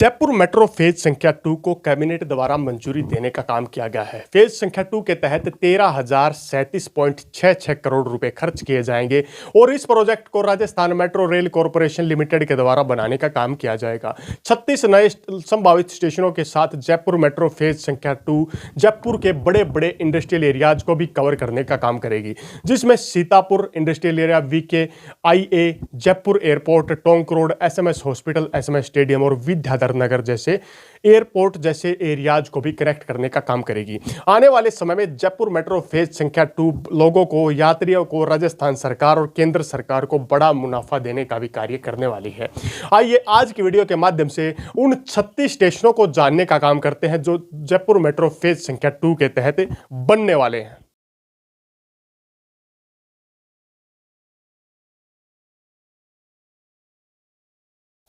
Jaipur metro phase संख्या 2 को cabinet द्वारा मंजूरी देने का काम किया गया है। फेज संख्या 2 के तहत 13,037.66 करोड़ रुपए खर्च किए जाएंगे और इस प्रोजेक्ट को Rajasthan metro rail corporation limited के द्वारा बनाने का काम किया जाएगा। 36 नए संभावित स्टेशनों के साथ जयपुर मेट्रो फेज संख्या 2 जयपुर के बड़े बड़े इंडस्ट्रियल एरियाज को भी कवर करने का काम करेगी, जिसमें सीतापुर इंडस्ट्रियल एरिया, वीके, आईए, Jaipur airport, Tonk road, SMS hospital, SMS stadium और विद्याधर नगर जैसे एयरपोर्ट जैसे एरियाज को भी कनेक्ट करने का काम करेगी। आने वाले समय में जयपुर मेट्रो फेज संख्या 2 लोगों को, यात्रियों को, राजस्थान सरकार और केंद्र सरकार को बड़ा मुनाफा देने का भी कार्य करने वाली है। आइए आज की वीडियो के माध्यम से उन 36 स्टेशनों को जानने का काम करते हैं जो जयपुर मेट्रो फेज संख्या 2 के तहत बनने वाले हैं।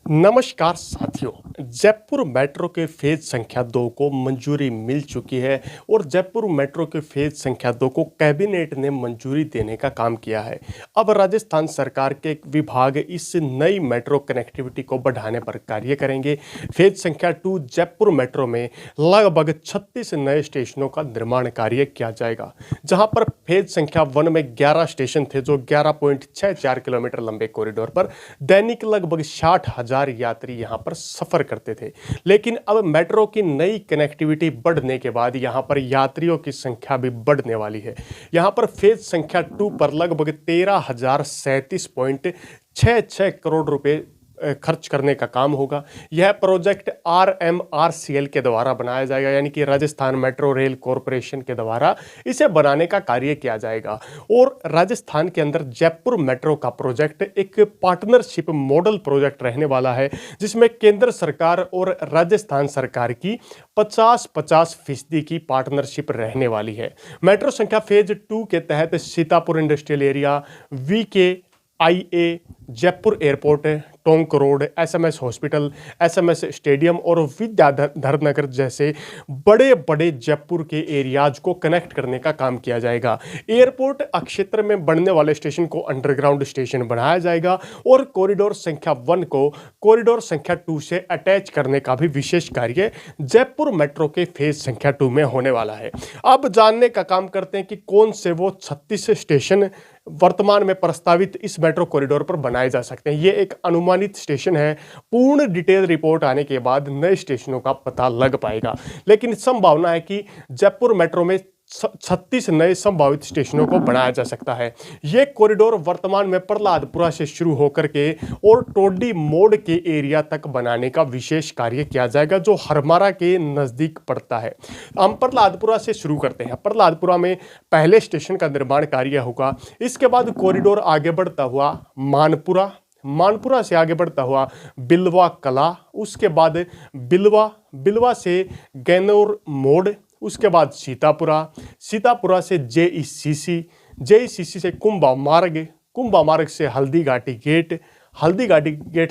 नमस्कार साथियों, जयपुर मेट्रो के फेज संख्या 2 को मंजूरी मिल चुकी है और जयपुर मेट्रो के फेज संख्या 2 को कैबिनेट ने मंजूरी देने का काम किया है। अब राजस्थान सरकार के विभाग इस नई मेट्रो कनेक्टिविटी को बढ़ाने पर कार्य करेंगे। फेज संख्या 2 जयपुर मेट्रो में लगभग 36 नए स्टेशनों का निर्माण कार्य किया जाएगा, जहां पर फेज संख्या 1 में 11 स्टेशन थे जो 11.64 किलोमीटर लंबे कॉरिडोर पर दैनिक लगभग 60,000 यात्री यहां पर सफर करते थे। लेकिन अब मेट्रो की नई कनेक्टिविटी बढ़ने के बाद यहां पर यात्रियों की संख्या भी बढ़ने वाली है। यहां पर फेज संख्या 2 पर लगभग 13,037.66 करोड़ रुपए खर्च करने का काम होगा। यह प्रोजेक्ट RMRCL के द्वारा बनाया जाएगा, यानी कि राजस्थान मेट्रो रेल कॉरपोरेशन के द्वारा इसे बनाने का कार्य किया जाएगा। और राजस्थान के अंदर जयपुर मेट्रो का प्रोजेक्ट एक पार्टनरशिप मॉडल प्रोजेक्ट रहने वाला है, जिसमें केंद्र सरकार और राजस्थान सरकार की 50-50% की पार्टनरशिप रहने वाली है। मेट्रो संख्या फेज 2 के तहत सीतापुर इंडस्ट्रियल एरिया, वीके, आईए, Jaipur airport, Tonk road, SMS hospital, SMS stadium और विद्याधर नगर जैसे बड़े बड़े जयपुर के एरियाज को कनेक्ट करने का काम किया जाएगा। एयरपोर्ट क्षेत्र में बनने वाले स्टेशन को अंडरग्राउंड स्टेशन बनाया जाएगा और कॉरिडोर संख्या 1 को कॉरिडोर संख्या 2 से अटैच करने का भी विशेष कार्य जयपुर मेट्रो के फेज संख्या 2 में होने वाला है। अब जानने का काम करते हैं कि कौन से वो 36 स्टेशन वर्तमान में प्रस्तावित इस मेट्रो कॉरिडोर पर बनाए जा सकते हैं। ये एक अनुमानित स्टेशन है, पूर्ण डिटेल रिपोर्ट आने के बाद नए स्टेशनों का पता लग पाएगा। लेकिन संभावना है कि जयपुर मेट्रो में 36 नए संभावित स्टेशनों को बनाया जा सकता है। ये कॉरिडोर वर्तमान में प्रहलादपुरा से शुरू होकर के और टोडी मोड़ के एरिया तक बनाने का विशेष कार्य किया जाएगा, जो हरमारा के नजदीक पड़ता है। हम प्रहलादपुरा से शुरू करते हैं। प्रहलादपुरा में पहले स्टेशन का निर्माण कार्य होगा। इसके बाद कॉरिडोर आगे बढ़ता हुआ मानपुरा से आगे बढ़ता हुआ बिलवा कला, उसके बाद बिलवा से गैनौर मोड़, उसके बाद सीतापुरा से जेईसीसी से कुंभा मार्ग से हल्दी घाटी गेट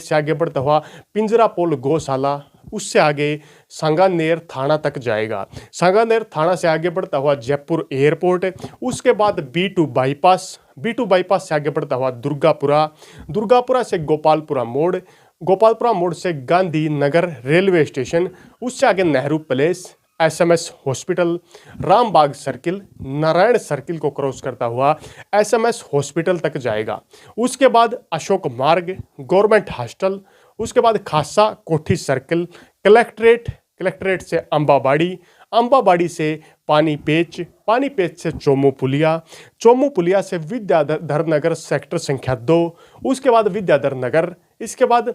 से आगे बढ़ता हुआ पिंजरापोल गौशाला, उससे आगे सांगानेर थाना तक जाएगा। सांगानेर थाना से आगे बढ़ता हुआ जयपुर एयरपोर्ट, उसके बाद B2 बाईपास से आगे बढ़ता हुआ दुर्गापुरा से गोपालपुरा मोड़ से गांधी नगर रेलवे स्टेशन, उससे आगे Nehru place, SMS hospital, Rambagh circle, Narayan circle को क्रॉस करता हुआ एसएमएस हॉस्पिटल तक जाएगा। उसके बाद अशोक मार्ग, गवर्नमेंट हॉस्टल, उसके बाद खासा कोठी सर्किल, कलेक्ट्रेट से अंबाबाड़ी से पानीपेच से चोमू पुलिया से विद्याधर नगर सेक्टर संख्या 2, उसके बाद विद्याधर नगर, इसके बाद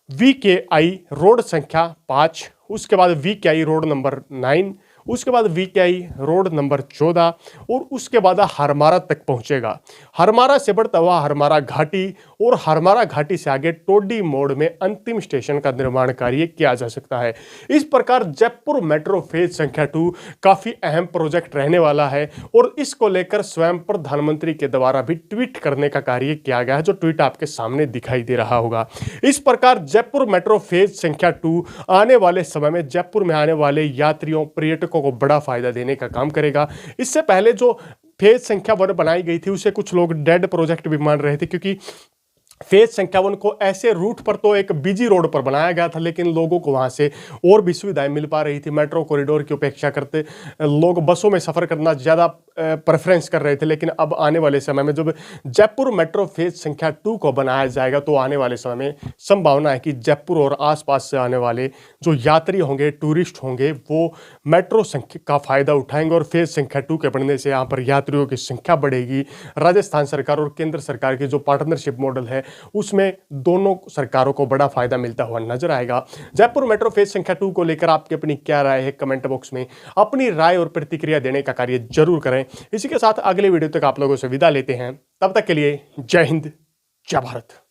VKI रोड संख्या 5, उसके बाद VKI रोड नंबर 9, उसके बाद VKI रोड नंबर 14 और उसके बाद हरमारा तक पहुंचेगा। हरमारा से बढ़ता हुआ हरमारा घाटी और हरमारा घाटी से आगे टोडी मोड़ में अंतिम स्टेशन का निर्माण कार्य किया जा सकता है। इस प्रकार जयपुर मेट्रो फेज संख्या 2 काफी अहम प्रोजेक्ट रहने वाला है और इसको लेकर स्वयं प्रधानमंत्री के द्वारा भी ट्वीट करने का कार्य किया गया है, जो ट्वीट आपके सामने दिखाई दे रहा होगा। इस प्रकार जयपुर मेट्रो फेज संख्या 2 आने वाले समय में जयपुर में आने वाले यात्रियों, पर्यटकों को बड़ा फायदा देने का काम करेगा। इससे पहले जो फेज संख्या 1 बनाई गई थी उसे कुछ लोग डेड प्रोजेक्ट भी मान रहे थे, क्योंकि फेज संख्या 1 को ऐसे रूट पर तो एक बिजी रोड पर बनाया गया था, लेकिन लोगों को वहां से और भी सुविधाएं मिल पा रही थी। मेट्रो कॉरिडोर की उपेक्षा करते लोग बसों में सफर करना ज्यादा प्रेफरेंस कर रहे थे। लेकिन अब आने वाले समय में जब जयपुर मेट्रो फेज संख्या 2 को बनाया जाएगा तो आने वाले समय में संभावना है कि जयपुर और आसपास से आने वाले जो यात्री होंगे, टूरिस्ट होंगे, वो मेट्रो संख्या का फायदा उठाएंगे और फेज संख्या 2 के बनने से यहाँ पर यात्रियों की संख्या बढ़ेगी। राजस्थान सरकार और केंद्र सरकार की जो पार्टनरशिप मॉडल है उसमें दोनों सरकारों को बड़ा फायदा मिलता हुआ नजर आएगा। जयपुर मेट्रो फेज संख्या 2 को लेकर आपकी अपनी क्या राय है, कमेंट बॉक्स में अपनी राय और प्रतिक्रिया देने का कार्य जरूर करें। इसी के साथ अगले वीडियो तक आप लोगों से विदा लेते हैं। तब तक के लिए जय हिंद, जय भारत।